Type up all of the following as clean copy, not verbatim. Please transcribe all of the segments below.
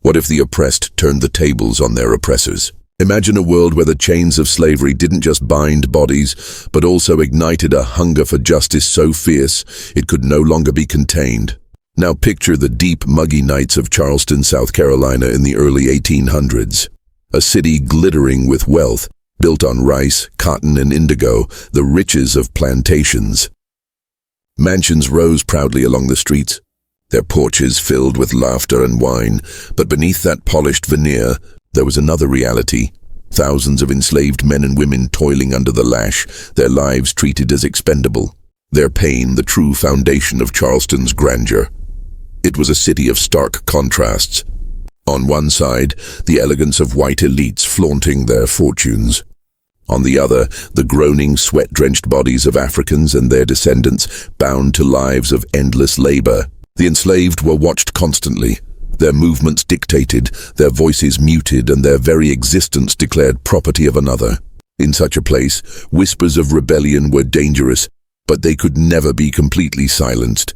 What if the oppressed turned the tables on their oppressors? Imagine a world where the chains of slavery didn't just bind bodies, but also ignited a hunger for justice so fierce it could no longer be contained. Now picture the deep, muggy nights of Charleston, South Carolina in the early 1800s. A city glittering with wealth, built on rice, cotton, and indigo, the riches of plantations. Mansions rose proudly along the streets, their porches filled with laughter and wine, but beneath that polished veneer, there was another reality. Thousands of enslaved men and women toiling under the lash, their lives treated as expendable. Their pain, the true foundation of Charleston's grandeur. It was a city of stark contrasts. On one side, the elegance of white elites flaunting their fortunes. On the other, the groaning, sweat-drenched bodies of Africans and their descendants, bound to lives of endless labor. The enslaved were watched constantly, their movements dictated, their voices muted, and their very existence declared property of another. In such a place, whispers of rebellion were dangerous, but they could never be completely silenced.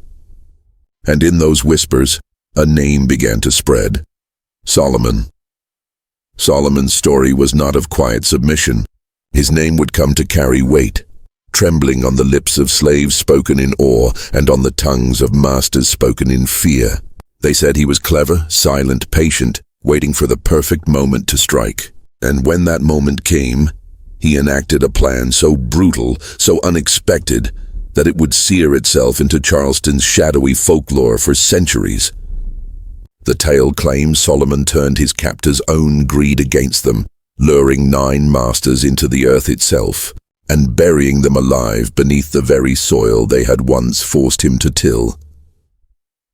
And in those whispers, a name began to spread. Solomon. Solomon's story was not of quiet submission. His name would come to carry weight, trembling on the lips of slaves spoken in awe and on the tongues of masters spoken in fear. They said he was clever, silent, patient, waiting for the perfect moment to strike. And when that moment came, he enacted a plan so brutal, so unexpected, that it would sear itself into Charleston's shadowy folklore for centuries. The tale claims Solomon turned his captors' own greed against them, luring 9 masters into the earth itself, and burying them alive beneath the very soil they had once forced him to till.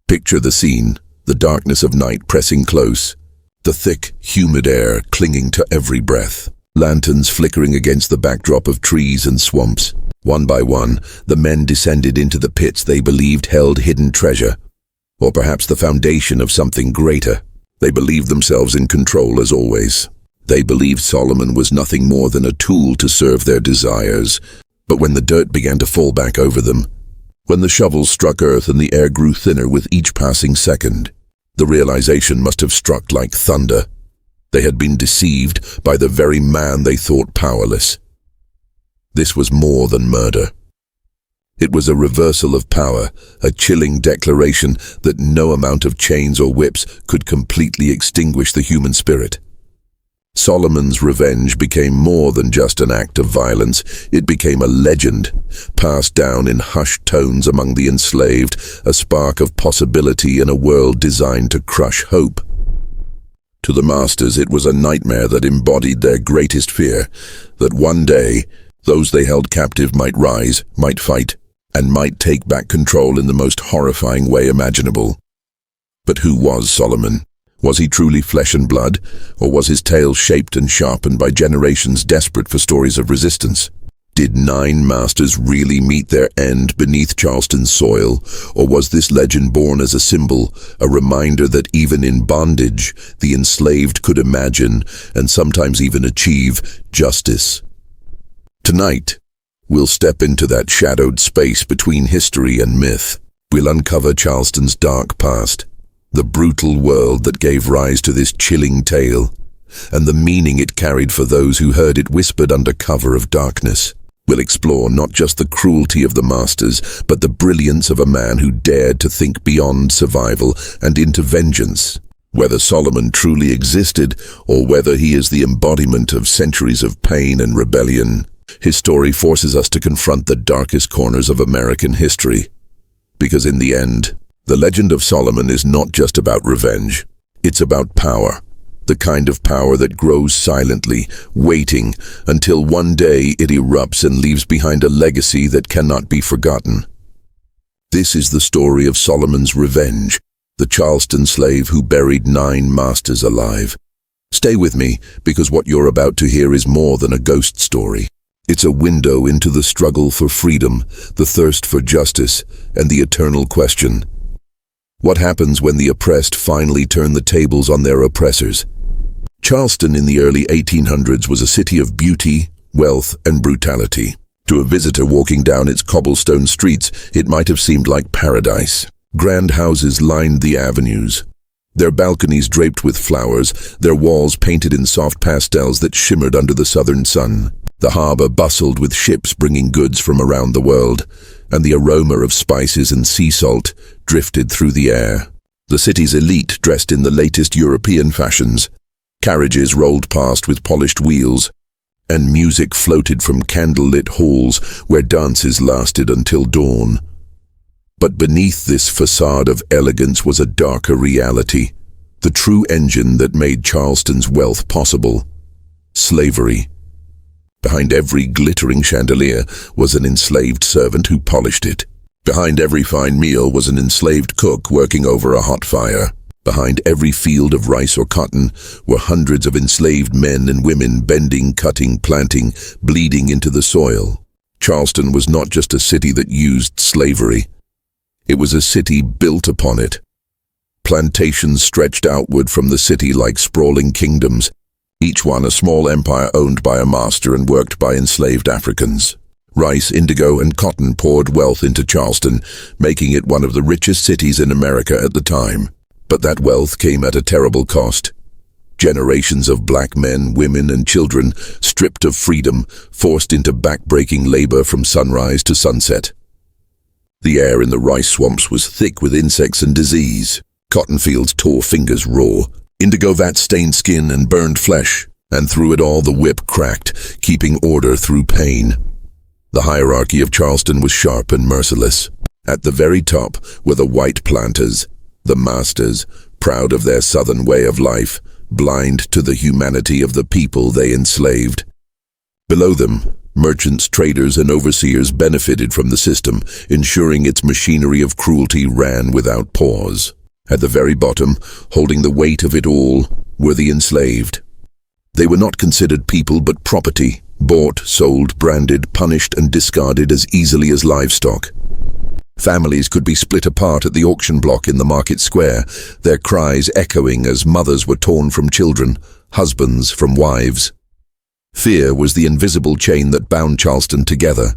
Picture the scene, the darkness of night pressing close, the thick, humid air clinging to every breath, lanterns flickering against the backdrop of trees and swamps. One by one, the men descended into the pits they believed held hidden treasure, or perhaps the foundation of something greater. They believed themselves in control as always. They believed Solomon was nothing more than a tool to serve their desires. But when the dirt began to fall back over them, when the shovels struck earth and the air grew thinner with each passing second, the realization must have struck like thunder. They had been deceived by the very man they thought powerless. This was more than murder. It was a reversal of power, a chilling declaration that no amount of chains or whips could completely extinguish the human spirit. Solomon's revenge became more than just an act of violence. It became a legend, passed down in hushed tones among the enslaved, a spark of possibility in a world designed to crush hope. To the masters, it was a nightmare that embodied their greatest fear, that one day, those they held captive might rise, might fight, and might take back control in the most horrifying way imaginable. But who was Solomon? Was he truly flesh and blood, or was his tale shaped and sharpened by generations desperate for stories of resistance? Did 9 masters really meet their end beneath Charleston's soil, or was this legend born as a symbol, a reminder that even in bondage, the enslaved could imagine, and sometimes even achieve, justice? Tonight, we'll step into that shadowed space between history and myth. We'll uncover Charleston's dark past, the brutal world that gave rise to this chilling tale, and the meaning it carried for those who heard it whispered under cover of darkness. We'll explore not just the cruelty of the masters, but the brilliance of a man who dared to think beyond survival and into vengeance. Whether Solomon truly existed, or whether he is the embodiment of centuries of pain and rebellion, his story forces us to confront the darkest corners of American history. Because in the end, the legend of Solomon is not just about revenge. It's about power. The kind of power that grows silently, waiting, until one day it erupts and leaves behind a legacy that cannot be forgotten. This is the story of Solomon's revenge, the Charleston slave who buried 9 masters alive. Stay with me, because what you're about to hear is more than a ghost story. It's a window into the struggle for freedom, the thirst for justice, and the eternal question: what happens when the oppressed finally turn the tables on their oppressors? Charleston in the early 1800s was a city of beauty, wealth, and brutality. To a visitor walking down its cobblestone streets, it might have seemed like paradise. Grand houses lined the avenues. their balconies draped with flowers, their walls painted in soft pastels that shimmered under the southern sun. The harbor bustled with ships bringing goods from around the world, and the aroma of spices and sea salt drifted through the air. The city's elite dressed in the latest European fashions. Carriages rolled past with polished wheels, and music floated from candle-lit halls where dances lasted until dawn. But beneath this facade of elegance was a darker reality, the true engine that made Charleston's wealth possible: slavery. Behind every glittering chandelier was an enslaved servant who polished it. Behind every fine meal was an enslaved cook working over a hot fire. Behind every field of rice or cotton were hundreds of enslaved men and women bending, cutting, planting, bleeding into the soil. Charleston was not just a city that used slavery. It was a city built upon it. Plantations stretched outward from the city like sprawling kingdoms, each one a small empire owned by a master and worked by enslaved Africans. Rice, indigo, and cotton poured wealth into Charleston, making it one of the richest cities in America at the time. But that wealth came at a terrible cost. Generations of black men, women, and children, stripped of freedom, forced into back-breaking labor from sunrise to sunset. The air in the rice swamps was thick with insects and disease. Cotton fields tore fingers raw. Indigo vats stained skin and burned flesh, and through it all the whip cracked, keeping order through pain. The hierarchy of Charleston was sharp and merciless. At the very top were the white planters, the masters, proud of their southern way of life, blind to the humanity of the people they enslaved. Below them, merchants, traders, and overseers benefited from the system, ensuring its machinery of cruelty ran without pause. At the very bottom, holding the weight of it all, were the enslaved. They were not considered people but property, bought, sold, branded, punished, and discarded as easily as livestock. Families could be split apart at the auction block in the market square, their cries echoing as mothers were torn from children, husbands from wives. Fear was the invisible chain that bound Charleston together.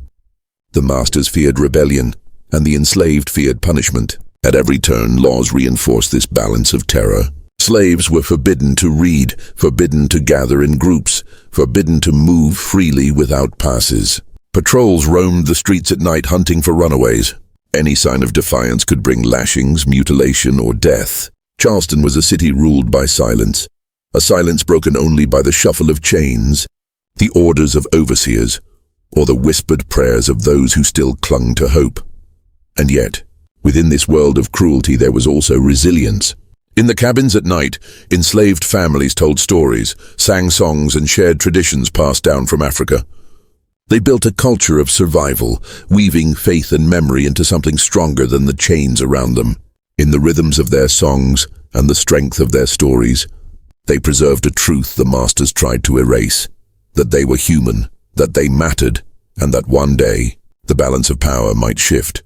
The masters feared rebellion, and the enslaved feared punishment. At every turn, laws reinforced this balance of terror. Slaves were forbidden to read, forbidden to gather in groups, forbidden to move freely without passes. Patrols roamed the streets at night hunting for runaways. Any sign of defiance could bring lashings, mutilation, or death. Charleston was a city ruled by silence, a silence broken only by the shuffle of chains, the orders of overseers, or the whispered prayers of those who still clung to hope. And yet, within this world of cruelty there was also resilience. In the cabins at night, enslaved families told stories, sang songs, and shared traditions passed down from Africa. They built a culture of survival, weaving faith and memory into something stronger than the chains around them. In the rhythms of their songs and the strength of their stories, they preserved a truth the masters tried to erase: that they were human, that they mattered, and that one day the balance of power might shift.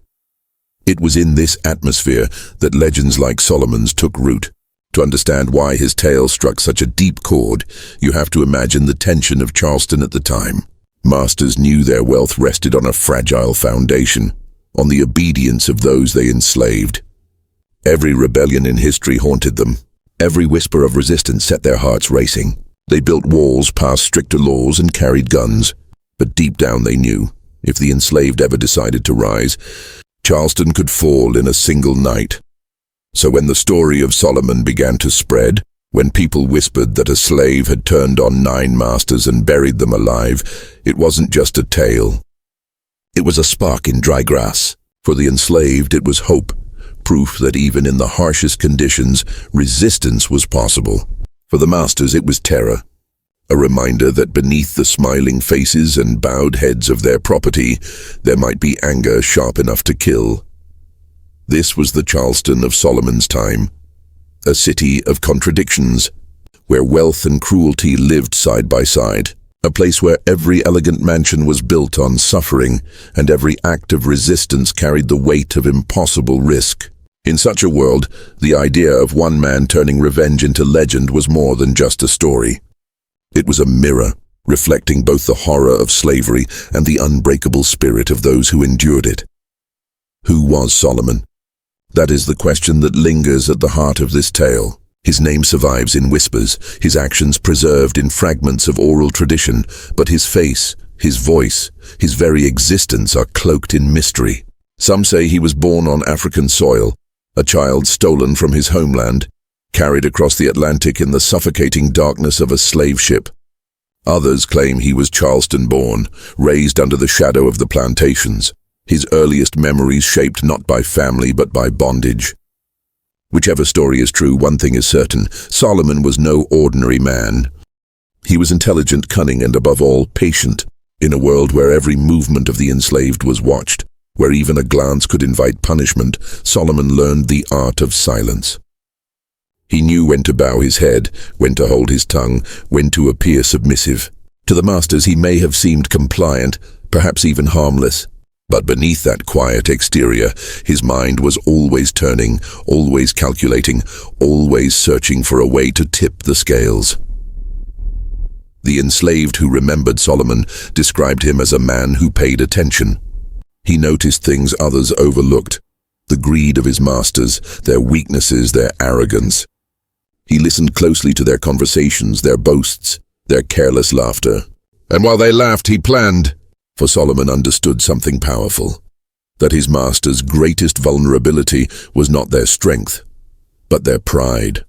It was in this atmosphere that legends like Solomon's took root. To understand why his tale struck such a deep chord, you have to imagine the tension of Charleston at the time. Masters knew their wealth rested on a fragile foundation, on the obedience of those they enslaved. Every rebellion in history haunted them. Every whisper of resistance set their hearts racing. They built walls, passed stricter laws, and carried guns. But deep down they knew, if the enslaved ever decided to rise, Charleston could fall in a single night. So when the story of Solomon began to spread, when people whispered that a slave had turned on 9 masters and buried them alive, it wasn't just a tale. It was a spark in dry grass. For the enslaved, it was hope, proof that even in the harshest conditions, resistance was possible. For the masters, it was terror, a reminder that beneath the smiling faces and bowed heads of their property, there might be anger sharp enough to kill. This was the Charleston of Solomon's time, a city of contradictions, where wealth and cruelty lived side by side, a place where every elegant mansion was built on suffering, and every act of resistance carried the weight of impossible risk. In such a world, the idea of one man turning revenge into legend was more than just a story. It was a mirror, reflecting both the horror of slavery and the unbreakable spirit of those who endured it. Who was Solomon? That is the question that lingers at the heart of this tale. His name survives in whispers, his actions preserved in fragments of oral tradition, but his face, his voice, his very existence are cloaked in mystery. Some say he was born on African soil, a child stolen from his homeland, carried across the Atlantic in the suffocating darkness of a slave ship. Others claim he was Charleston-born, raised under the shadow of the plantations, his earliest memories shaped not by family but by bondage. Whichever story is true, one thing is certain: Solomon was no ordinary man. He was intelligent, cunning, and above all, patient, in a world where every movement of the enslaved was watched, where even a glance could invite punishment. Solomon learned the art of silence. He knew when to bow his head, when to hold his tongue, when to appear submissive. To the masters he may have seemed compliant, perhaps even harmless. But beneath that quiet exterior, his mind was always turning, always calculating, always searching for a way to tip the scales. The enslaved who remembered Solomon described him as a man who paid attention. He noticed things others overlooked: the greed of his masters, their weaknesses, their arrogance. He listened closely to their conversations, their boasts, their careless laughter. And while they laughed, he planned. For Solomon understood something powerful: that his masters' greatest vulnerability was not their strength, but their pride.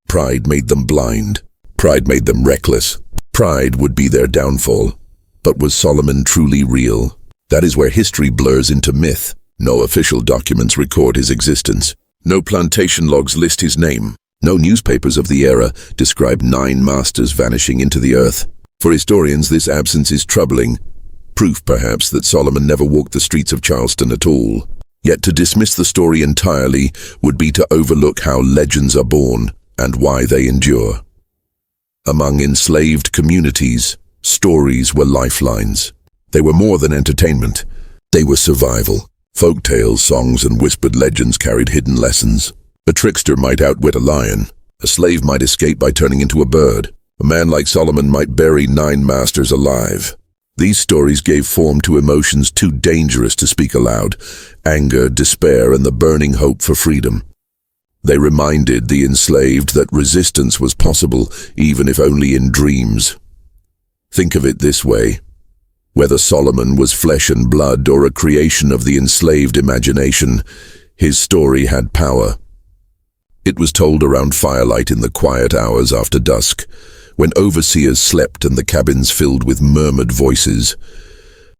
Pride made them blind. Pride made them reckless. Pride would be their downfall. But was Solomon truly real? That is where history blurs into myth. No official documents record his existence. No plantation logs list his name. No newspapers of the era describe 9 masters vanishing into the earth. For historians, this absence is troubling. Proof, perhaps, that Solomon never walked the streets of Charleston at all. Yet to dismiss the story entirely would be to overlook how legends are born and why they endure. Among enslaved communities, stories were lifelines. They were more than entertainment. They were survival. Folk tales, songs, and whispered legends carried hidden lessons. A trickster might outwit a lion. A slave might escape by turning into a bird. A man like Solomon might bury 9 masters alive. These stories gave form to emotions too dangerous to speak aloud: anger, despair, and the burning hope for freedom. They reminded the enslaved that resistance was possible, even if only in dreams. Think of it this way: whether Solomon was flesh and blood or a creation of the enslaved imagination, his story had power. It was told around firelight in the quiet hours after dusk, when overseers slept and the cabins filled with murmured voices.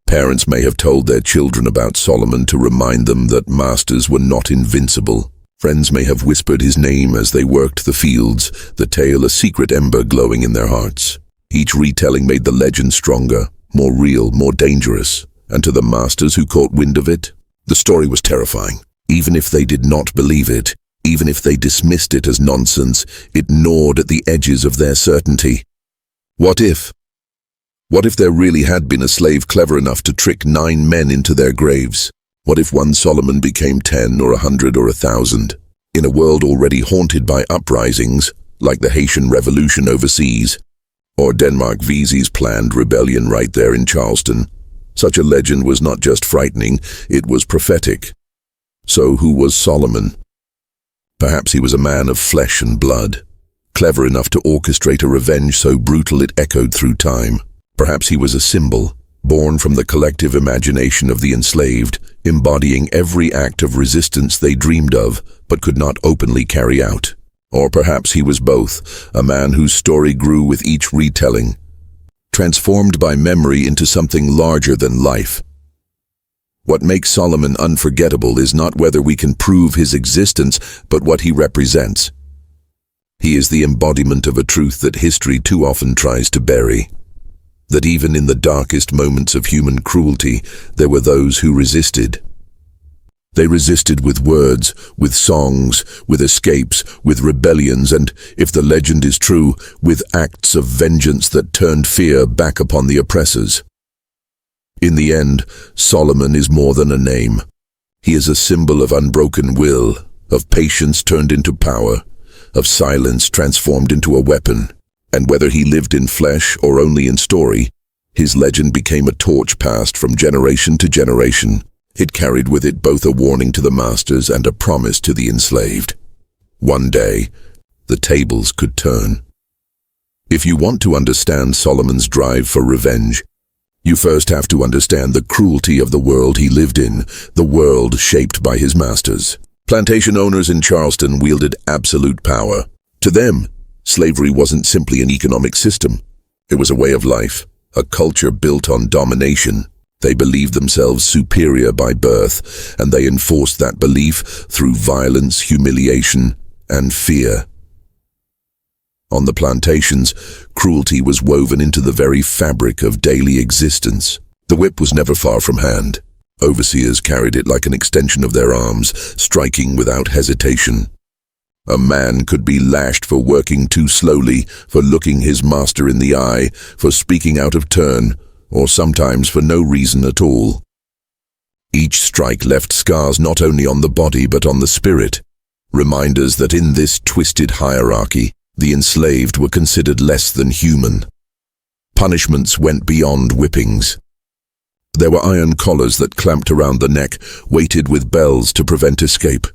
Parents may have told their children about Solomon to remind them that masters were not invincible. Friends may have whispered his name as they worked the fields, the tale a secret ember glowing in their hearts. Each retelling made the legend stronger, more real, more dangerous. And to the masters who caught wind of it, the story was terrifying. Even if they did not believe it, even if they dismissed it as nonsense, it gnawed at the edges of their certainty. What if? What if there really had been a slave clever enough to trick 9 men into their graves? What if one Solomon became 10 or 100 or 1,000? In a world already haunted by uprisings, like the Haitian Revolution overseas, or Denmark Vesey's planned rebellion right there in Charleston, such a legend was not just frightening, it was prophetic. So who was Solomon? Perhaps he was a man of flesh and blood, clever enough to orchestrate a revenge so brutal it echoed through time. Perhaps he was a symbol, born from the collective imagination of the enslaved, embodying every act of resistance they dreamed of, but could not openly carry out. Or perhaps he was both, a man whose story grew with each retelling, transformed by memory into something larger than life. What makes Solomon unforgettable is not whether we can prove his existence, but what he represents. He is the embodiment of a truth that history too often tries to bury. That even in the darkest moments of human cruelty, there were those who resisted. They resisted with words, with songs, with escapes, with rebellions, and, if the legend is true, with acts of vengeance that turned fear back upon the oppressors. In the end, Solomon is more than a name. He is a symbol of unbroken will, of patience turned into power, of silence transformed into a weapon. And whether he lived in flesh or only in story, his legend became a torch passed from generation to generation. It carried with it both a warning to the masters and a promise to the enslaved. One day, the tables could turn. If you want to understand Solomon's drive for revenge, you first have to understand the cruelty of the world he lived in, the world shaped by his masters. Plantation owners in Charleston wielded absolute power. To them, slavery wasn't simply an economic system. It was a way of life, a culture built on domination. They believed themselves superior by birth, and they enforced that belief through violence, humiliation, and fear. On the plantations, cruelty was woven into the very fabric of daily existence. The whip was never far from hand. Overseers carried it like an extension of their arms, striking without hesitation. A man could be lashed for working too slowly, for looking his master in the eye, for speaking out of turn, or sometimes for no reason at all. Each strike left scars not only on the body but on the spirit, reminders that in this twisted hierarchy, the enslaved were considered less than human. Punishments went beyond whippings. There were iron collars that clamped around the neck, weighted with bells to prevent escape.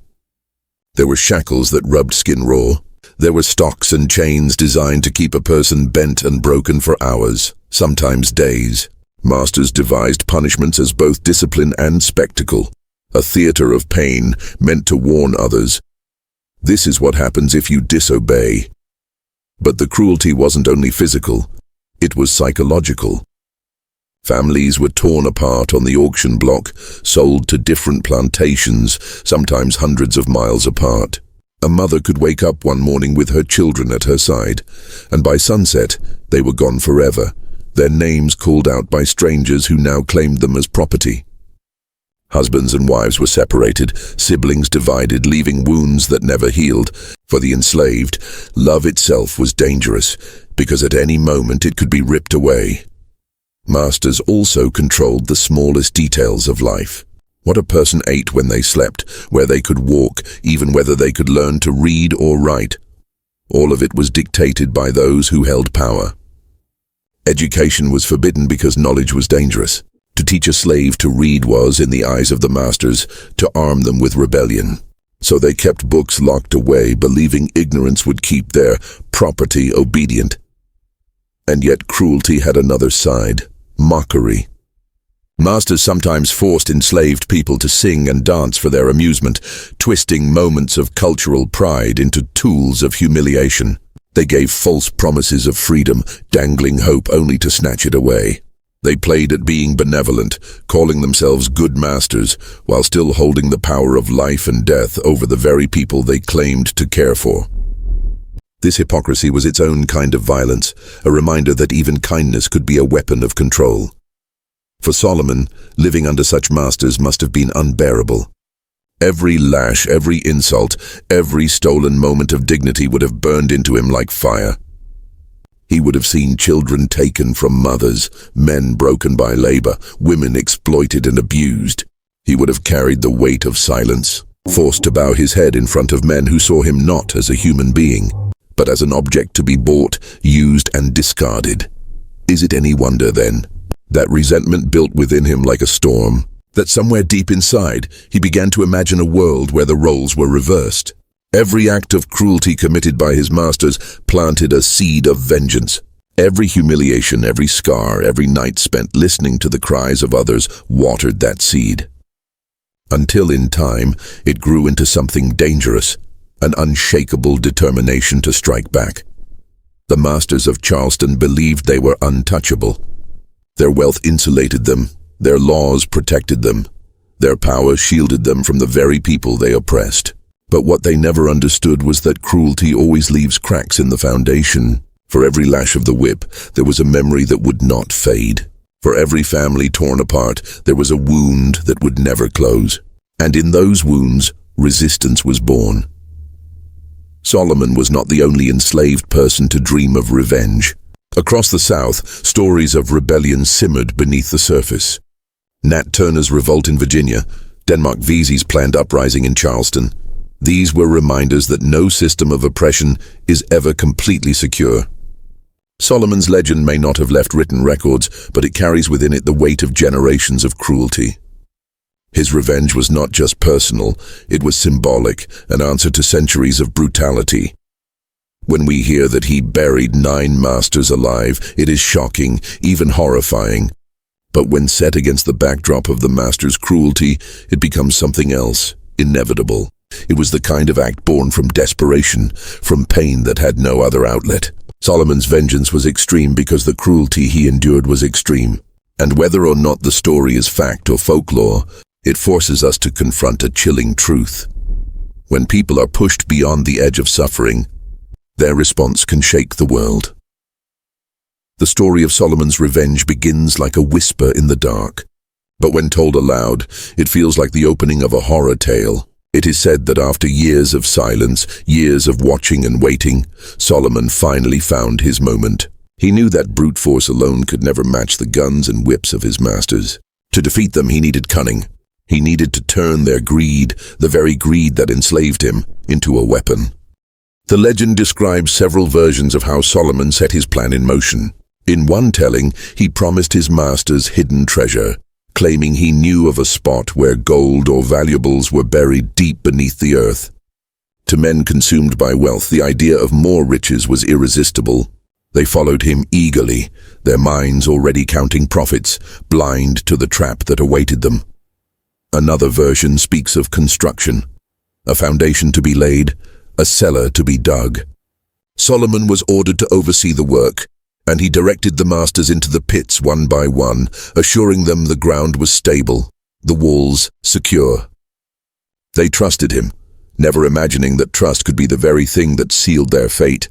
There were shackles that rubbed skin raw. There were stocks and chains designed to keep a person bent and broken for hours, sometimes days. Masters devised punishments as both discipline and spectacle, a theater of pain meant to warn others. This is what happens if you disobey. But the cruelty wasn't only physical, it was psychological. Families were torn apart on the auction block, sold to different plantations, sometimes hundreds of miles apart. A mother could wake up one morning with her children at her side, and by sunset, they were gone forever, their names called out by strangers who now claimed them as property. Husbands and wives were separated, siblings divided, leaving wounds that never healed. For the enslaved, love itself was dangerous, because at any moment it could be ripped away. Masters also controlled the smallest details of life. What a person ate when they slept, where they could walk, even whether they could learn to read or write. All of it was dictated by those who held power. Education was forbidden because knowledge was dangerous. To teach a slave to read was, in the eyes of the masters, to arm them with rebellion. So they kept books locked away, believing ignorance would keep their property obedient. And yet cruelty had another side, mockery. Masters sometimes forced enslaved people to sing and dance for their amusement, twisting moments of cultural pride into tools of humiliation. They gave false promises of freedom, dangling hope only to snatch it away. They played at being benevolent, calling themselves good masters, while still holding the power of life and death over the very people they claimed to care for. This hypocrisy was its own kind of violence, a reminder that even kindness could be a weapon of control. For Solomon, living under such masters must have been unbearable. Every lash, every insult, every stolen moment of dignity would have burned into him like fire. He would have seen children taken from mothers, men broken by labor, women exploited and abused. He would have carried the weight of silence, forced to bow his head in front of men who saw him not as a human being, but as an object to be bought, used, and discarded. Is it any wonder, then, that resentment built within him like a storm, that somewhere deep inside he began to imagine a world where the roles were reversed? Every act of cruelty committed by his masters planted a seed of vengeance. Every humiliation, every scar, every night spent listening to the cries of others watered that seed. Until in time, it grew into something dangerous, an unshakable determination to strike back. The masters of Charleston believed they were untouchable. Their wealth insulated them, their laws protected them, their power shielded them from the very people they oppressed. But what they never understood was that cruelty always leaves cracks in the foundation. For every lash of the whip, there was a memory that would not fade. For every family torn apart, there was a wound that would never close. And in those wounds, resistance was born. Solomon was not the only enslaved person to dream of revenge. Across the South, stories of rebellion simmered beneath the surface. Nat Turner's revolt in Virginia, Denmark Vesey's planned uprising in Charleston. These were reminders that no system of oppression is ever completely secure. Solomon's legend may not have left written records, but it carries within it the weight of generations of cruelty. His revenge was not just personal, it was symbolic, an answer to centuries of brutality. When we hear that he buried 9 masters alive, it is shocking, even horrifying. But when set against the backdrop of the master's cruelty, it becomes something else, inevitable. It was the kind of act born from desperation, from pain that had no other outlet. Solomon's vengeance was extreme because the cruelty he endured was extreme. And whether or not the story is fact or folklore, it forces us to confront a chilling truth. When people are pushed beyond the edge of suffering, their response can shake the world. The story of Solomon's revenge begins like a whisper in the dark. But when told aloud, it feels like the opening of a horror tale. It is said that after years of silence, years of watching and waiting, Solomon finally found his moment. He knew that brute force alone could never match the guns and whips of his masters. To defeat them, he needed cunning. He needed to turn their greed, the very greed that enslaved him, into a weapon. The legend describes several versions of how Solomon set his plan in motion. In one telling, he promised his masters hidden treasure, claiming he knew of a spot where gold or valuables were buried deep beneath the earth. To men consumed by wealth, the idea of more riches was irresistible. They followed him eagerly, their minds already counting profits, blind to the trap that awaited them. Another version speaks of construction, a foundation to be laid, a cellar to be dug. Solomon was ordered to oversee the work, and he directed the masters into the pits one by one, assuring them the ground was stable, the walls secure. They trusted him, never imagining that trust could be the very thing that sealed their fate.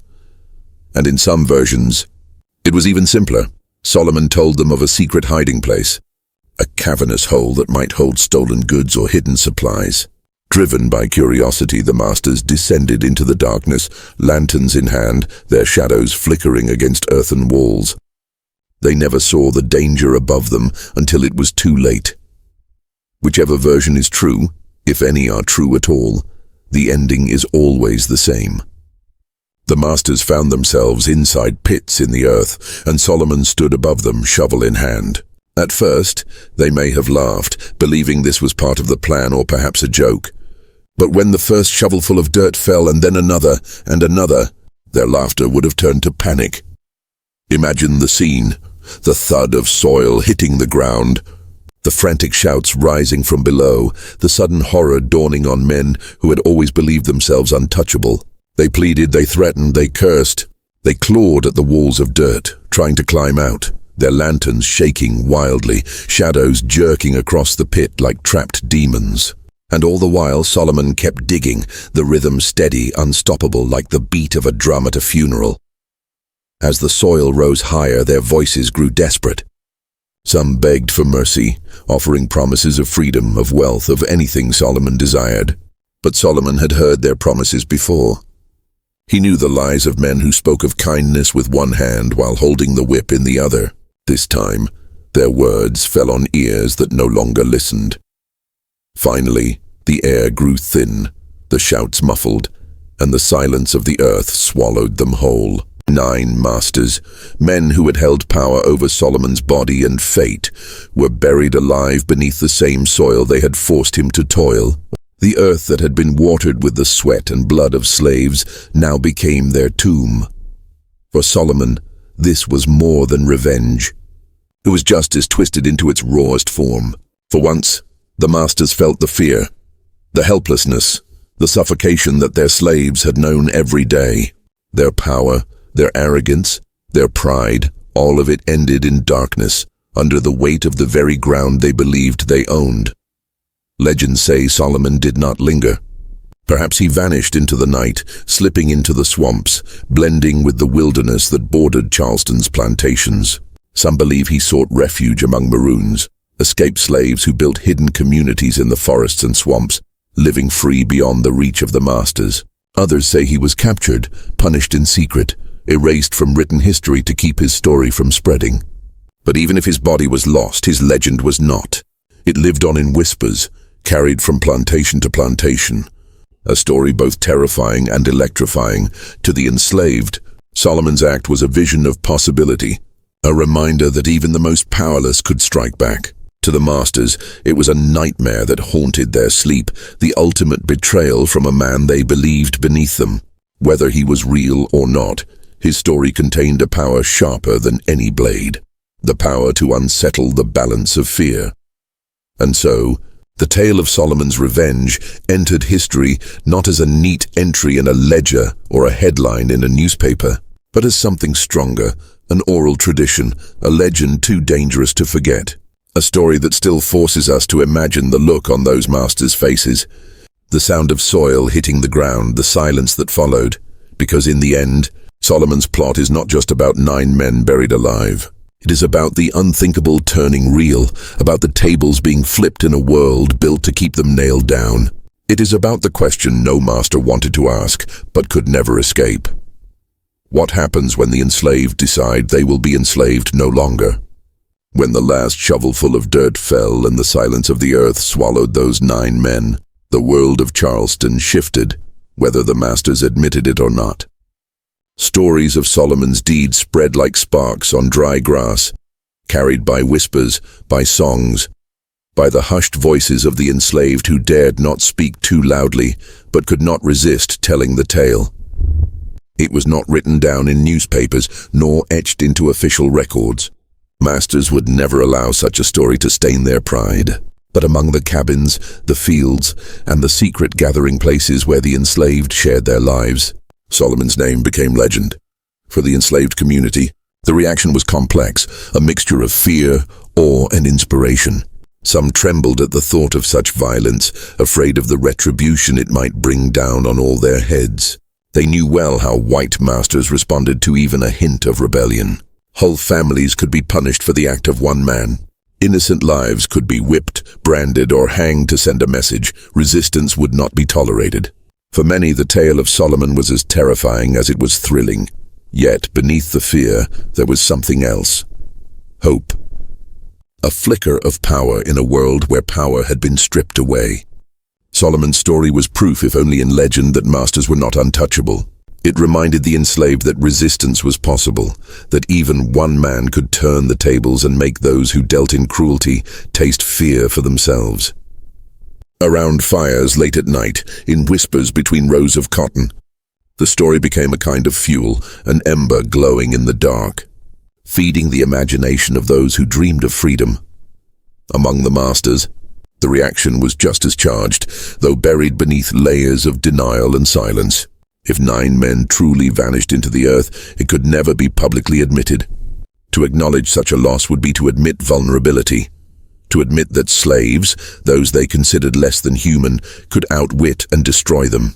And in some versions, it was even simpler. Solomon told them of a secret hiding place, a cavernous hole that might hold stolen goods or hidden supplies. Driven by curiosity, the masters descended into the darkness, lanterns in hand, their shadows flickering against earthen walls. They never saw the danger above them until it was too late. Whichever version is true, if any are true at all, the ending is always the same. The masters found themselves inside pits in the earth, and Solomon stood above them, shovel in hand. At first, they may have laughed, believing this was part of the plan or perhaps a joke. But when the first shovelful of dirt fell and then another and another, their laughter would have turned to panic. Imagine the scene, the thud of soil hitting the ground, the frantic shouts rising from below, the sudden horror dawning on men who had always believed themselves untouchable. They pleaded, they threatened, they cursed. They clawed at the walls of dirt, trying to climb out, their lanterns shaking wildly, shadows jerking across the pit like trapped demons. And all the while Solomon kept digging, the rhythm steady, unstoppable, like the beat of a drum at a funeral. As the soil rose higher, their voices grew desperate. Some begged for mercy, offering promises of freedom, of wealth, of anything Solomon desired. But Solomon had heard their promises before. He knew the lies of men who spoke of kindness with one hand while holding the whip in the other. This time, their words fell on ears that no longer listened. Finally, the air grew thin, the shouts muffled, and the silence of the earth swallowed them whole. 9 masters, men who had held power over Solomon's body and fate, were buried alive beneath the same soil they had forced him to toil. The earth that had been watered with the sweat and blood of slaves now became their tomb. For Solomon, this was more than revenge. It was justice twisted into its rawest form. For once, the masters felt the fear, the helplessness, the suffocation that their slaves had known every day. Their power, their arrogance, their pride, all of it ended in darkness, under the weight of the very ground they believed they owned. Legends say Solomon did not linger. Perhaps he vanished into the night, slipping into the swamps, blending with the wilderness that bordered Charleston's plantations. Some believe he sought refuge among Maroons, escaped slaves who built hidden communities in the forests and swamps, living free beyond the reach of the masters. Others say he was captured, punished in secret, erased from written history to keep his story from spreading. But even if his body was lost, his legend was not. It lived on in whispers, carried from plantation to plantation. A story both terrifying and electrifying. To the enslaved, Solomon's act was a vision of possibility, a reminder that even the most powerless could strike back. To the masters, it was a nightmare that haunted their sleep, the ultimate betrayal from a man they believed beneath them. Whether he was real or not, his story contained a power sharper than any blade, the power to unsettle the balance of fear. And so, the tale of Solomon's revenge entered history not as a neat entry in a ledger or a headline in a newspaper, but as something stronger, an oral tradition, a legend too dangerous to forget. A story that still forces us to imagine the look on those masters' faces, the sound of soil hitting the ground, the silence that followed, because in the end, Solomon's plot is not just about 9 men buried alive. It is about the unthinkable turning real, about the tables being flipped in a world built to keep them nailed down. It is about the question no master wanted to ask, but could never escape. What happens when the enslaved decide they will be enslaved no longer? When the last shovelful of dirt fell and the silence of the earth swallowed those 9 men, the world of Charleston shifted, whether the masters admitted it or not. Stories of Solomon's deeds spread like sparks on dry grass, carried by whispers, by songs, by the hushed voices of the enslaved who dared not speak too loudly, but could not resist telling the tale. It was not written down in newspapers, nor etched into official records. Masters would never allow such a story to stain their pride. But among the cabins, the fields, and the secret gathering places where the enslaved shared their lives, Solomon's name became legend. For the enslaved community, the reaction was complex, a mixture of fear, awe, and inspiration. Some trembled at the thought of such violence, afraid of the retribution it might bring down on all their heads. They knew well how white masters responded to even a hint of rebellion. Whole families could be punished for the act of one man. Innocent lives could be whipped, branded, or hanged to send a message. Resistance would not be tolerated. For many, the tale of Solomon was as terrifying as it was thrilling. Yet, beneath the fear, there was something else. Hope. A flicker of power in a world where power had been stripped away. Solomon's story was proof, if only in legend, that masters were not untouchable. It reminded the enslaved that resistance was possible, that even one man could turn the tables and make those who dealt in cruelty taste fear for themselves. Around fires late at night, in whispers between rows of cotton, the story became a kind of fuel, an ember glowing in the dark, feeding the imagination of those who dreamed of freedom. Among the masters, the reaction was just as charged, though buried beneath layers of denial and silence. If 9 men truly vanished into the earth, it could never be publicly admitted. To acknowledge such a loss would be to admit vulnerability, to admit that slaves, those they considered less than human, could outwit and destroy them.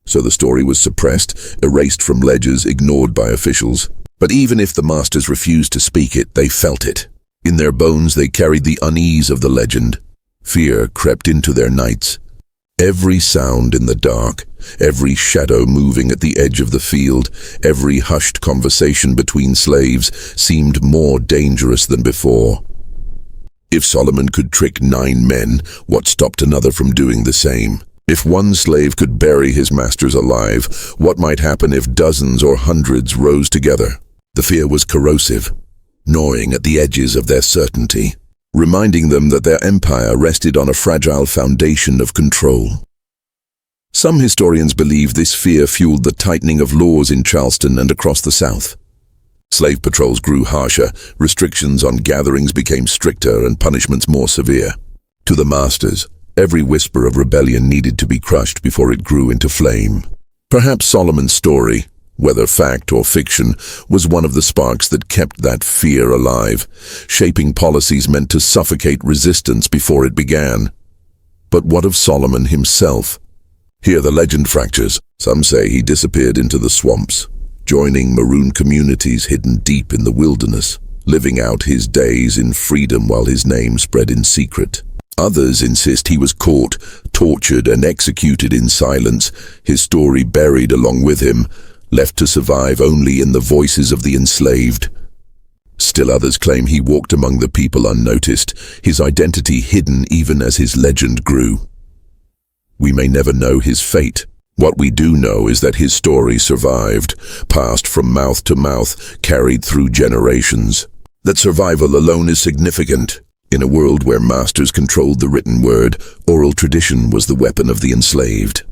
So the story was suppressed, erased from ledgers, ignored by officials. But even if the masters refused to speak it, they felt it. In their bones they carried the unease of the legend. Fear crept into their nights. Every sound in the dark, every shadow moving at the edge of the field, every hushed conversation between slaves seemed more dangerous than before. If Solomon could trick 9 men, what stopped another from doing the same? If one slave could bury his masters alive, what might happen if dozens or hundreds rose together? The fear was corrosive, gnawing at the edges of their certainty, reminding them that their empire rested on a fragile foundation of control. Some historians believe this fear fueled the tightening of laws in Charleston and across the South. Slave patrols grew harsher, restrictions on gatherings became stricter, and punishments more severe. To the masters, every whisper of rebellion needed to be crushed before it grew into flame. Perhaps Solomon's story, whether fact or fiction, was one of the sparks that kept that fear alive, shaping policies meant to suffocate resistance before it began. But what of Solomon himself? Here the legend fractures. Some say he disappeared into the swamps, joining maroon communities hidden deep in the wilderness, living out his days in freedom while his name spread in secret. Others insist he was caught, tortured, and executed in silence, his story buried along with him, left to survive only in the voices of the enslaved. Still others claim he walked among the people unnoticed, his identity hidden even as his legend grew. We may never know his fate. What we do know is that his story survived, passed from mouth to mouth, carried through generations. That survival alone is significant. In a world where masters controlled the written word, oral tradition was the weapon of the enslaved.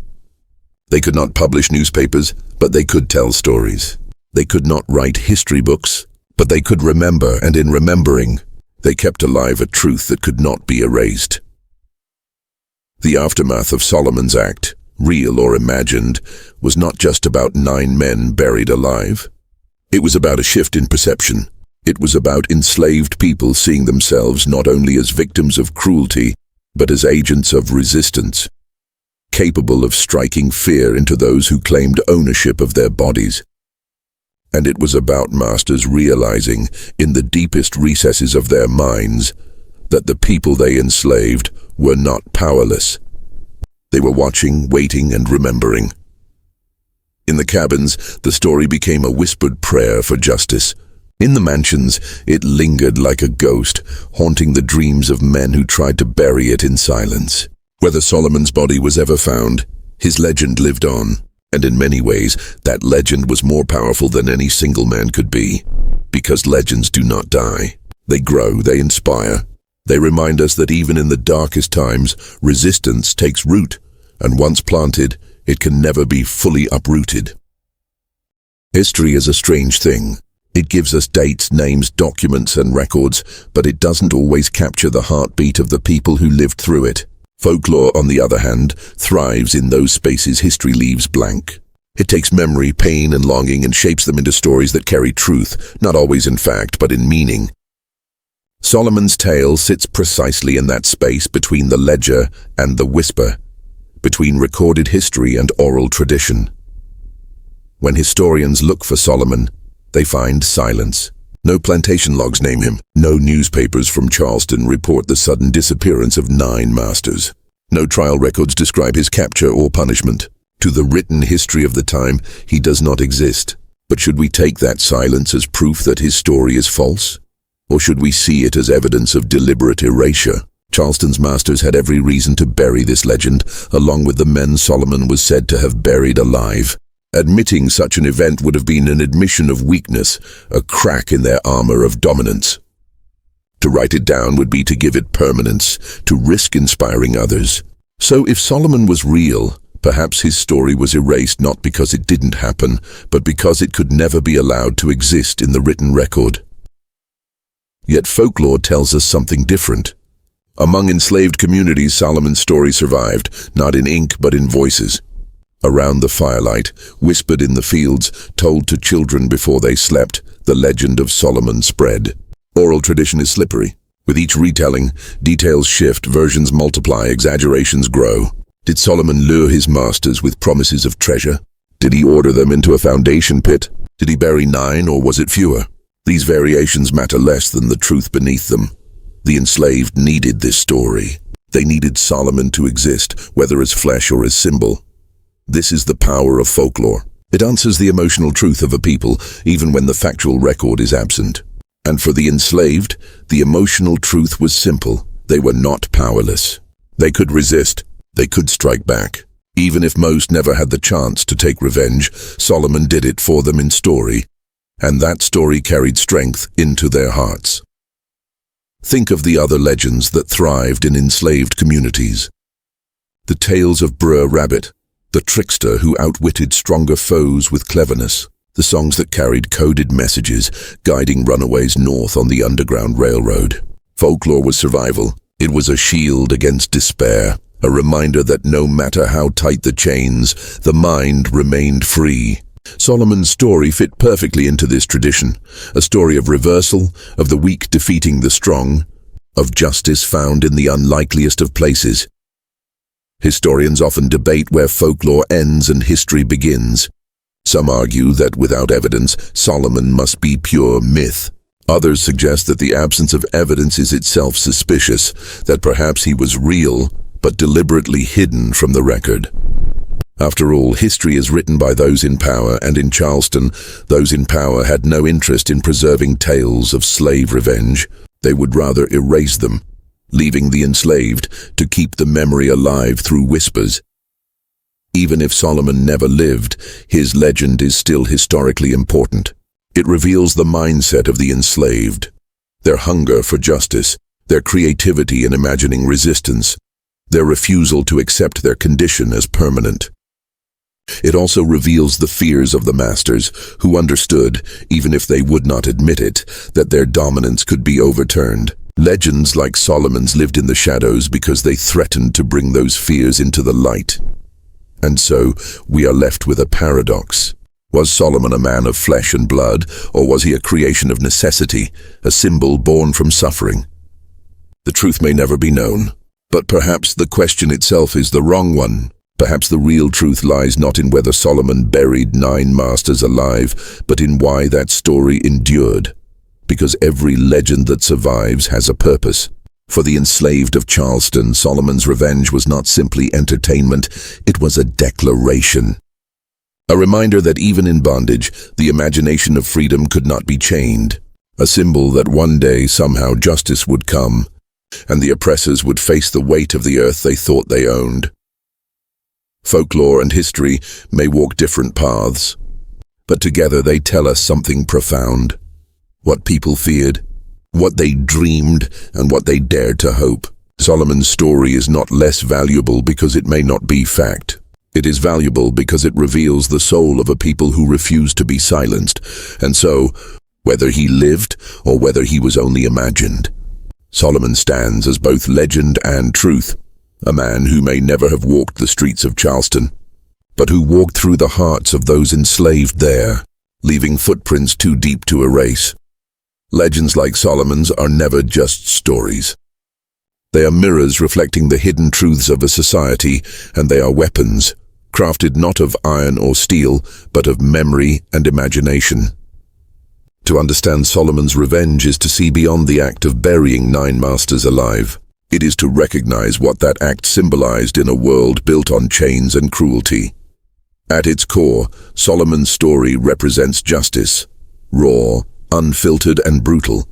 They could not publish newspapers, but they could tell stories. They could not write history books, but they could remember, and in remembering, they kept alive a truth that could not be erased. The aftermath of Solomon's act, real or imagined, was not just about 9 men buried alive. It was about a shift in perception. It was about enslaved people seeing themselves not only as victims of cruelty, but as agents of resistance, capable of striking fear into those who claimed ownership of their bodies. And it was about masters realizing, in the deepest recesses of their minds, that the people they enslaved were not powerless. They were watching, waiting, and remembering. In the cabins, the story became a whispered prayer for justice. In the mansions, it lingered like a ghost, haunting the dreams of men who tried to bury it in silence. Whether Solomon's body was ever found, his legend lived on, and in many ways, that legend was more powerful than any single man could be. Because legends do not die. They grow, they inspire. They remind us that even in the darkest times, resistance takes root, and once planted, it can never be fully uprooted. History is a strange thing. It gives us dates, names, documents, and records, but it doesn't always capture the heartbeat of the people who lived through it. Folklore, on the other hand, thrives in those spaces history leaves blank. It takes memory, pain, and longing and shapes them into stories that carry truth, not always in fact, but in meaning. Solomon's tale sits precisely in that space between the ledger and the whisper, between recorded history and oral tradition. When historians look for Solomon, they find silence. No plantation logs name him. No newspapers from Charleston report the sudden disappearance of 9 masters. No trial records describe his capture or punishment. To the written history of the time, he does not exist. But should we take that silence as proof that his story is false? Or should we see it as evidence of deliberate erasure? Charleston's masters had every reason to bury this legend, along with the men Solomon was said to have buried alive. Admitting such an event would have been an admission of weakness, a crack in their armor of dominance. To write it down would be to give it permanence, to risk inspiring others. So if Solomon was real, perhaps his story was erased not because it didn't happen, but because it could never be allowed to exist in the written record. Yet folklore tells us something different. Among enslaved communities, Solomon's story survived, not in ink but in voices. Around the firelight, whispered in the fields, told to children before they slept, the legend of Solomon spread. Oral tradition is slippery. With each retelling, details shift, versions multiply, exaggerations grow. Did Solomon lure his masters with promises of treasure? Did he order them into a foundation pit? Did he bury 9, or was it fewer? These variations matter less than the truth beneath them. The enslaved needed this story. They needed Solomon to exist, whether as flesh or as symbol. This is the power of folklore. It answers the emotional truth of a people, even when the factual record is absent. And for the enslaved, the emotional truth was simple. They were not powerless. They could resist. They could strike back. Even if most never had the chance to take revenge, Solomon did it for them in story. And that story carried strength into their hearts. Think of the other legends that thrived in enslaved communities. The tales of Br'er Rabbit, the trickster who outwitted stronger foes with cleverness. The songs that carried coded messages, guiding runaways north on the Underground Railroad. Folklore was survival. It was a shield against despair, a reminder that no matter how tight the chains, the mind remained free. Solomon's story fit perfectly into this tradition, a story of reversal, of the weak defeating the strong, of justice found in the unlikeliest of places. Historians often debate where folklore ends and history begins. Some argue that without evidence, Solomon must be pure myth. Others suggest that the absence of evidence is itself suspicious, that perhaps he was real, but deliberately hidden from the record. After all, history is written by those in power, and in Charleston, those in power had no interest in preserving tales of slave revenge. They would rather erase them, leaving the enslaved to keep the memory alive through whispers. Even if Solomon never lived, his legend is still historically important. It reveals the mindset of the enslaved, their hunger for justice, their creativity in imagining resistance, their refusal to accept their condition as permanent. It also reveals the fears of the masters, who understood, even if they would not admit it, that their dominance could be overturned. Legends like Solomon's lived in the shadows because they threatened to bring those fears into the light. And so, we are left with a paradox. Was Solomon a man of flesh and blood, or was he a creation of necessity, a symbol born from suffering? The truth may never be known, but perhaps the question itself is the wrong one. Perhaps the real truth lies not in whether Solomon buried 9 masters alive, but in why that story endured. Because every legend that survives has a purpose. For the enslaved of Charleston, Solomon's revenge was not simply entertainment, it was a declaration. A reminder that even in bondage, the imagination of freedom could not be chained. A symbol that one day somehow justice would come, and the oppressors would face the weight of the earth they thought they owned. Folklore and history may walk different paths, but together they tell us something profound. What people feared, what they dreamed, and what they dared to hope. Solomon's story is not less valuable because it may not be fact. It is valuable because it reveals the soul of a people who refused to be silenced, and so, whether he lived or whether he was only imagined, Solomon stands as both legend and truth. A man who may never have walked the streets of Charleston, but who walked through the hearts of those enslaved there, leaving footprints too deep to erase. Legends like Solomon's are never just stories. They are mirrors reflecting the hidden truths of a society, and they are weapons, crafted not of iron or steel, but of memory and imagination. To understand Solomon's revenge is to see beyond the act of burying 9 masters alive. It is to recognize what that act symbolized in a world built on chains and cruelty. At its core, Solomon's story represents justice, raw, unfiltered, and brutal.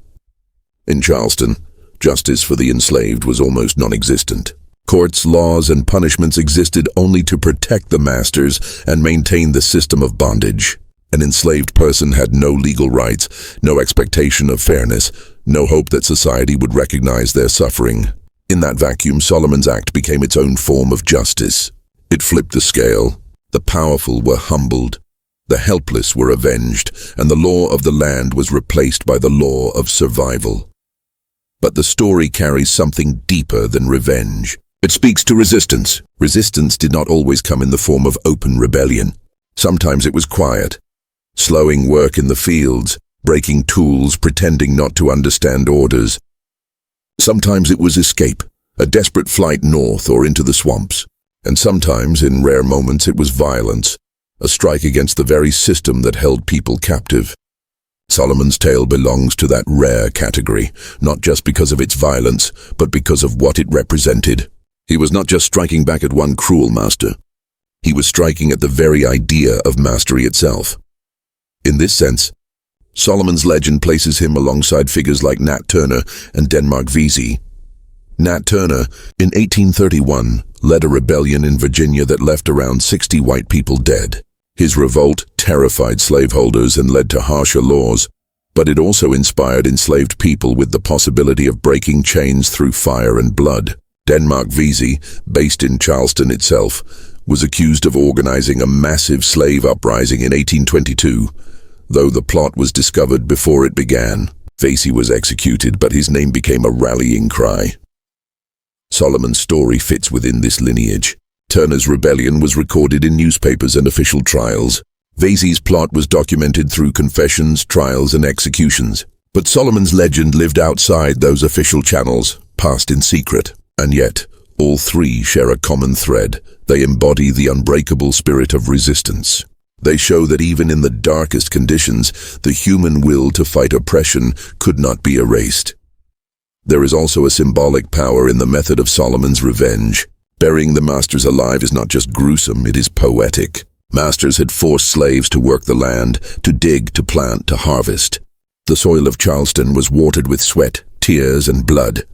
In Charleston, justice for the enslaved was almost non-existent. Courts, laws, and punishments existed only to protect the masters and maintain the system of bondage. An enslaved person had no legal rights, no expectation of fairness, no hope that society would recognize their suffering. In that vacuum, Solomon's act became its own form of justice. It flipped the scale. The powerful were humbled, the helpless were avenged, and the law of the land was replaced by the law of survival. But the story carries something deeper than revenge. It speaks to resistance. Resistance did not always come in the form of open rebellion. Sometimes it was quiet, slowing work in the fields, breaking tools, pretending not to understand orders. Sometimes it was escape, a desperate flight north or into the swamps. And sometimes, in rare moments, it was violence, a strike against the very system that held people captive. Solomon's tale belongs to that rare category, not just because of its violence, but because of what it represented. He was not just striking back at one cruel master. He was striking at the very idea of mastery itself. In this sense, Solomon's legend places him alongside figures like Nat Turner and Denmark Vesey. Nat Turner, in 1831, led a rebellion in Virginia that left around 60 white people dead. His revolt terrified slaveholders and led to harsher laws, but it also inspired enslaved people with the possibility of breaking chains through fire and blood. Denmark Vesey, based in Charleston itself, was accused of organizing a massive slave uprising in 1822. Though the plot was discovered before it began, Vesey was executed, but his name became a rallying cry. Solomon's story fits within this lineage. Turner's rebellion was recorded in newspapers and official trials. Vesey's plot was documented through confessions, trials, and executions. But Solomon's legend lived outside those official channels, passed in secret. And yet, all 3 share a common thread. They embody the unbreakable spirit of resistance. They show that even in the darkest conditions, the human will to fight oppression could not be erased. There is also a symbolic power in the method of Solomon's revenge. Burying the masters alive is not just gruesome, it is poetic. Masters had forced slaves to work the land, to dig, to plant, to harvest. The soil of Charleston was watered with sweat, tears, and blood.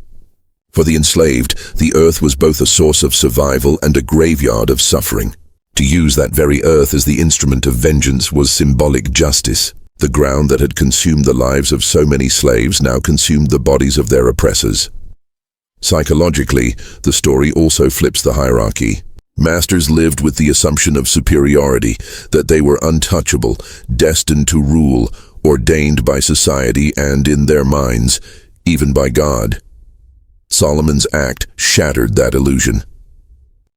For the enslaved, the earth was both a source of survival and a graveyard of suffering. To use that very earth as the instrument of vengeance was symbolic justice. The ground that had consumed the lives of so many slaves now consumed the bodies of their oppressors. Psychologically, the story also flips the hierarchy. Masters lived with the assumption of superiority, that they were untouchable, destined to rule, ordained by society and, in their minds, even by God. Solomon's act shattered that illusion.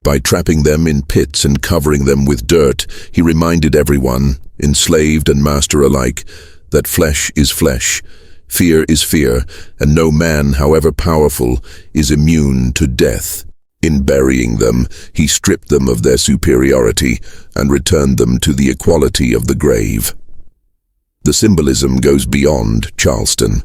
By trapping them in pits and covering them with dirt, he reminded everyone, enslaved and master alike, that flesh is flesh, fear is fear, and no man, however powerful, is immune to death. In burying them, he stripped them of their superiority and returned them to the equality of the grave. The symbolism goes beyond Charleston.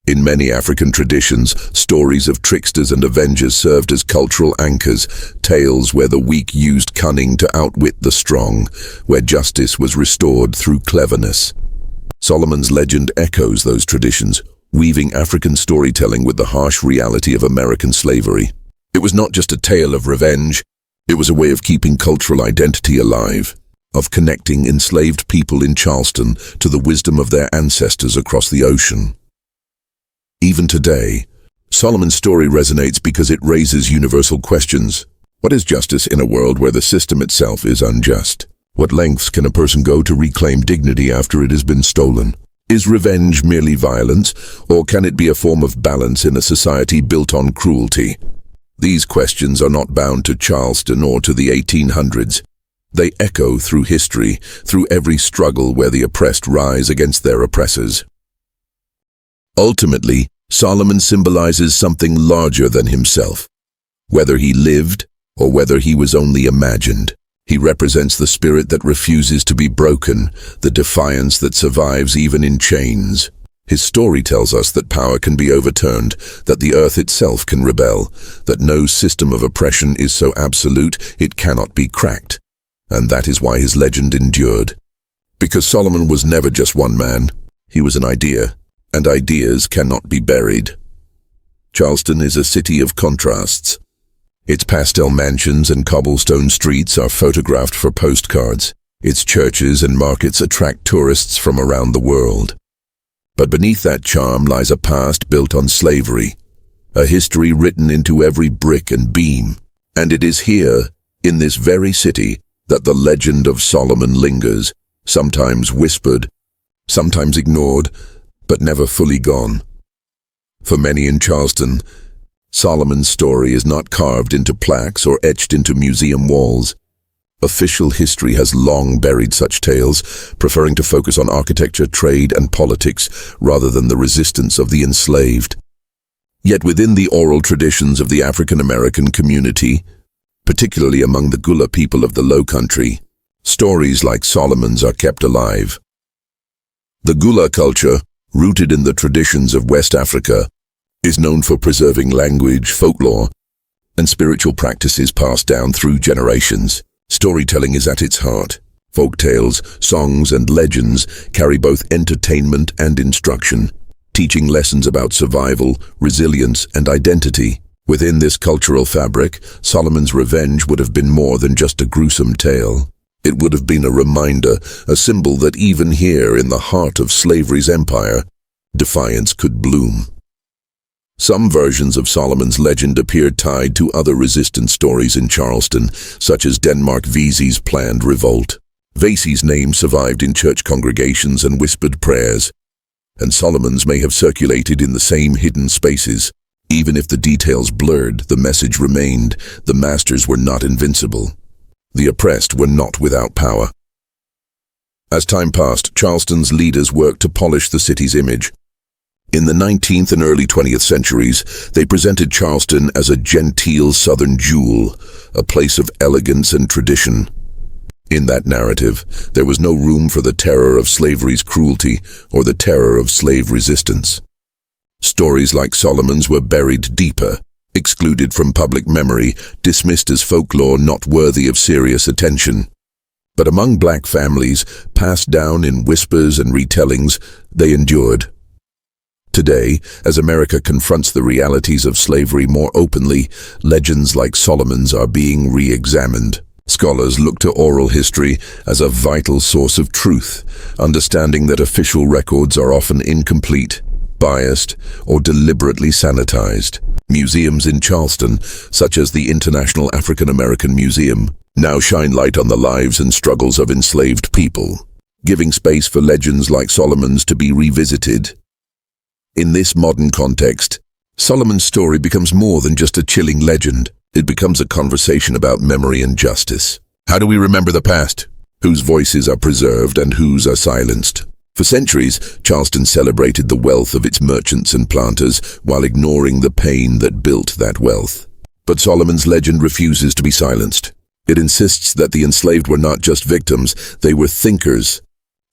In many African traditions, stories of tricksters and avengers served as cultural anchors, tales where the weak used cunning to outwit the strong, where justice was restored through cleverness. Solomon's legend echoes those traditions, weaving African storytelling with the harsh reality of American slavery. It was not just a tale of revenge, it was a way of keeping cultural identity alive, of connecting enslaved people in Charleston to the wisdom of their ancestors across the ocean. Even today, Solomon's story resonates because it raises universal questions. What is justice in a world where the system itself is unjust? What lengths can a person go to reclaim dignity after it has been stolen? Is revenge merely violence, or can it be a form of balance in a society built on cruelty? These questions are not bound to Charleston or to the 1800s. They echo through history, through every struggle where the oppressed rise against their oppressors. Ultimately, Solomon symbolizes something larger than himself. Whether he lived or whether he was only imagined, he represents the spirit that refuses to be broken, the defiance that survives even in chains. His story tells us that power can be overturned, that the earth itself can rebel, that no system of oppression is so absolute it cannot be cracked. And that is why his legend endured. Because Solomon was never just one man, he was an idea, and ideas cannot be buried. Charleston is a city of contrasts. Its pastel mansions and cobblestone streets are photographed for postcards. Its churches and markets attract tourists from around the world. But beneath that charm lies a past built on slavery, a history written into every brick and beam. And it is here, in this very city, that the legend of Solomon lingers, sometimes whispered, sometimes ignored, but never fully gone. For many in Charleston, Solomon's story is not carved into plaques or etched into museum walls. Official history has long buried such tales, preferring to focus on architecture, trade, and politics rather than the resistance of the enslaved. Yet within the oral traditions of the African American community, particularly among the Gula people of the Low Country, stories like Solomon's are kept alive. The Gula culture, rooted in the traditions of West Africa, is known for preserving language, folklore, and spiritual practices passed down through generations. Storytelling is at its heart. Folk tales, songs, and legends carry both entertainment and instruction, teaching lessons about survival, resilience, and identity. Within this cultural fabric, Solomon's revenge would have been more than just a gruesome tale. It would have been a reminder, a symbol that even here in the heart of slavery's empire, defiance could bloom. Some versions of Solomon's legend appear tied to other resistance stories in Charleston, such as Denmark Vesey's planned revolt. Vesey's name survived in church congregations and whispered prayers, and Solomon's may have circulated in the same hidden spaces. Even if the details blurred, the message remained: the masters were not invincible. The oppressed were not without power. As time passed, Charleston's leaders worked to polish the city's image. In the 19th and early 20th centuries, they presented Charleston as a genteel southern jewel, a place of elegance and tradition. In that narrative, there was no room for the terror of slavery's cruelty or the terror of slave resistance. Stories like Solomon's were buried deeper, excluded from public memory, dismissed as folklore not worthy of serious attention. But among black families, passed down in whispers and retellings, they endured. Today, as America confronts the realities of slavery more openly, legends like Solomon's are being re-examined. Scholars look to oral history as a vital source of truth, understanding that official records are often incomplete. biased, or deliberately sanitized. Museums in Charleston, such as the International African American Museum, now shine light on the lives and struggles of enslaved people, giving space for legends like Solomon's to be revisited. In this modern context, Solomon's story becomes more than just a chilling legend. It becomes a conversation about memory and justice. How do we remember the past? Whose voices are preserved and whose are silenced? For centuries, Charleston celebrated the wealth of its merchants and planters while ignoring the pain that built that wealth. But Solomon's legend refuses to be silenced. It insists that the enslaved were not just victims, they were thinkers,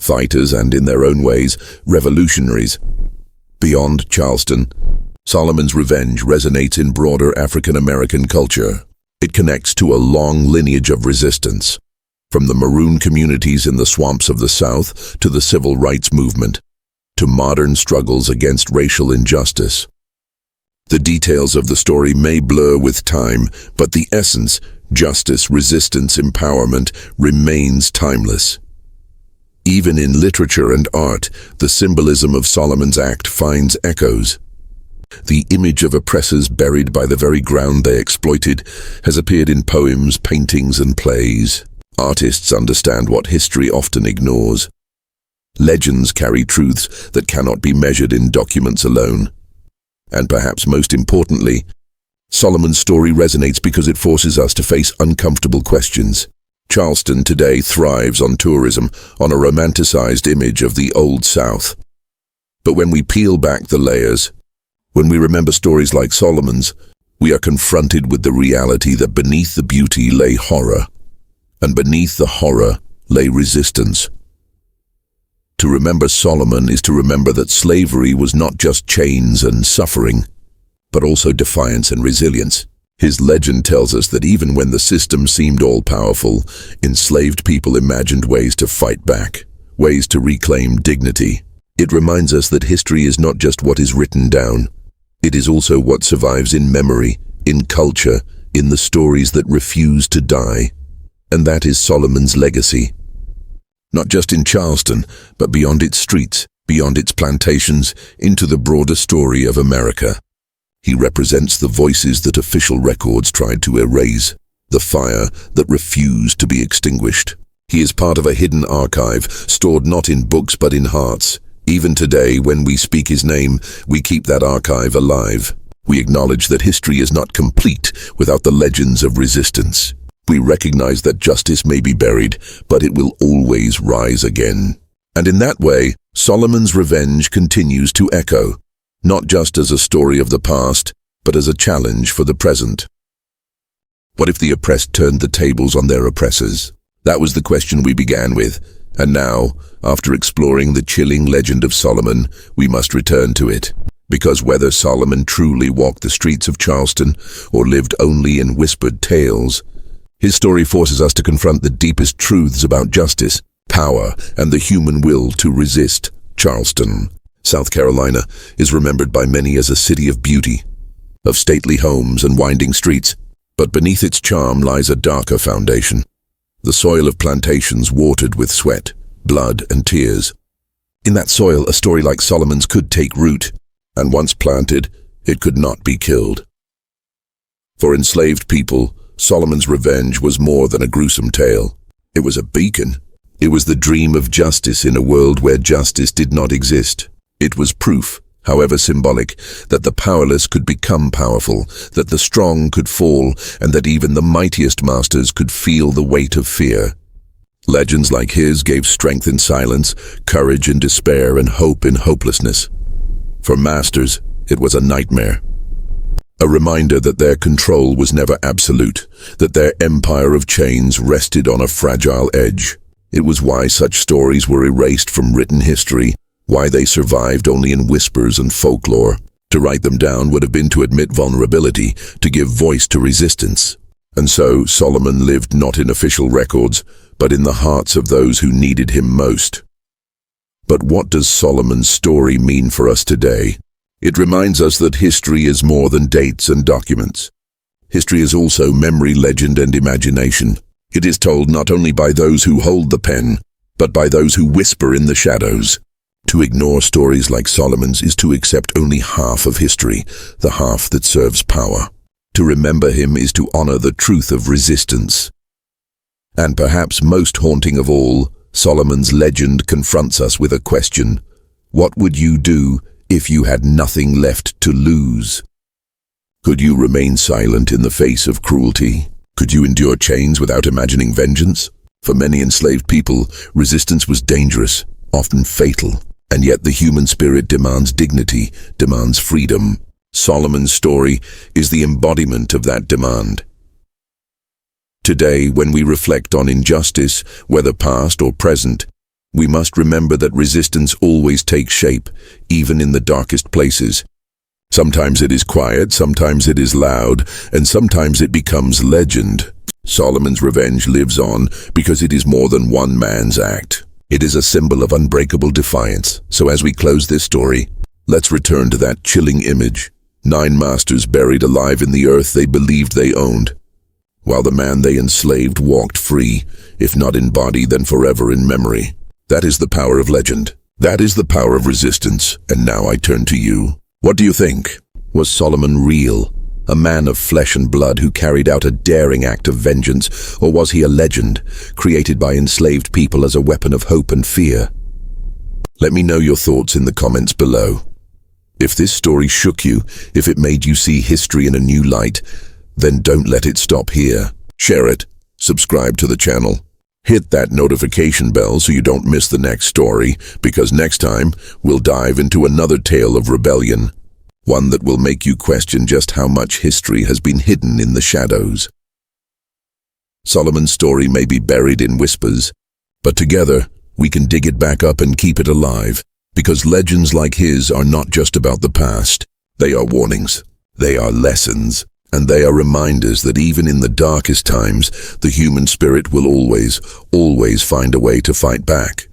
fighters, and in their own ways, revolutionaries. Beyond Charleston, Solomon's revenge resonates in broader African-American culture. It connects to a long lineage of resistance, from the maroon communities in the swamps of the South to the civil rights movement, to modern struggles against racial injustice. The details of the story may blur with time, but the essence, justice, resistance, empowerment, remains timeless. Even in literature and art, the symbolism of Solomon's act finds echoes. The image of oppressors buried by the very ground they exploited has appeared in poems, paintings, and plays. Artists understand what history often ignores. Legends carry truths that cannot be measured in documents alone. And perhaps most importantly, Solomon's story resonates because it forces us to face uncomfortable questions. Charleston today thrives on tourism, on a romanticized image of the Old South. But when we peel back the layers, when we remember stories like Solomon's, we are confronted with the reality that beneath the beauty lay horror, and beneath the horror lay resistance. To remember Solomon is to remember that slavery was not just chains and suffering, but also defiance and resilience. His legend tells us that even when the system seemed all-powerful, enslaved people imagined ways to fight back, ways to reclaim dignity. It reminds us that history is not just what is written down. It is also what survives in memory, in culture, in the stories that refuse to die. And that is Solomon's legacy. Not just in Charleston, but beyond its streets, beyond its plantations, into the broader story of America. He represents the voices that official records tried to erase, the fire that refused to be extinguished. He is part of a hidden archive, stored not in books but in hearts. Even today, when we speak his name, we keep that archive alive. We acknowledge that history is not complete without the legends of resistance. We recognize that justice may be buried, but it will always rise again. And in that way, Solomon's revenge continues to echo, not just as a story of the past, but as a challenge for the present. What if the oppressed turned the tables on their oppressors? That was the question we began with, and now, after exploring the chilling legend of Solomon, we must return to it. Because whether Solomon truly walked the streets of Charleston or lived only in whispered tales, his story forces us to confront the deepest truths about justice, power, and the human will to resist. Charleston, South Carolina, is remembered by many as a city of beauty, of stately homes and winding streets, but beneath its charm lies a darker foundation. The soil of plantations watered with sweat, blood, and tears. In that soil, a story like Solomon's could take root, and once planted, it could not be killed. For enslaved people, Solomon's revenge was more than a gruesome tale. It was a beacon. It was the dream of justice in a world where justice did not exist. It was proof, however symbolic, that the powerless could become powerful, that the strong could fall, and that even the mightiest masters could feel the weight of fear. Legends like his gave strength in silence, courage in despair, and hope in hopelessness. For masters, it was a nightmare. A reminder that their control was never absolute, that their empire of chains rested on a fragile edge. It was why such stories were erased from written history, why they survived only in whispers and folklore. To write them down would have been to admit vulnerability, to give voice to resistance. And so Solomon lived not in official records, but in the hearts of those who needed him most. But what does Solomon's story mean for us today? It reminds us that history is more than dates and documents. History is also memory, legend, and imagination. It is told not only by those who hold the pen, but by those who whisper in the shadows. To ignore stories like Solomon's is to accept only half of history, the half that serves power. To remember him is to honor the truth of resistance. And perhaps most haunting of all, Solomon's legend confronts us with a question. What would you do if you had nothing left to lose? Could you remain silent in the face of cruelty? Could you endure chains without imagining vengeance? For many enslaved people, resistance was dangerous, often fatal. And yet the human spirit demands dignity, demands freedom. Solomon's story is the embodiment of that demand. Today, when we reflect on injustice, whether past or present, we must remember that resistance always takes shape, even in the darkest places. Sometimes it is quiet, sometimes it is loud, and sometimes it becomes legend. Solomon's revenge lives on because it is more than one man's act. It is a symbol of unbreakable defiance. So as we close this story, let's return to that chilling image. 9 masters buried alive in the earth they believed they owned, while the man they enslaved walked free, if not in body, then forever in memory. That is the power of legend. That is the power of resistance. And now I turn to you. What do you think? Was Solomon real? A man of flesh and blood who carried out a daring act of vengeance, or was he a legend, created by enslaved people as a weapon of hope and fear? Let me know your thoughts in the comments below. If this story shook you, if it made you see history in a new light, then don't let it stop here. Share it, subscribe to the channel, hit that notification bell so you don't miss the next story, because next time we'll dive into another tale of rebellion. One that will make you question just how much history has been hidden in the shadows. Solomon's story may be buried in whispers, but together we can dig it back up and keep it alive, because legends like his are not just about the past. They are warnings, they are lessons, and they are reminders that even in the darkest times, the human spirit will always find a way to fight back.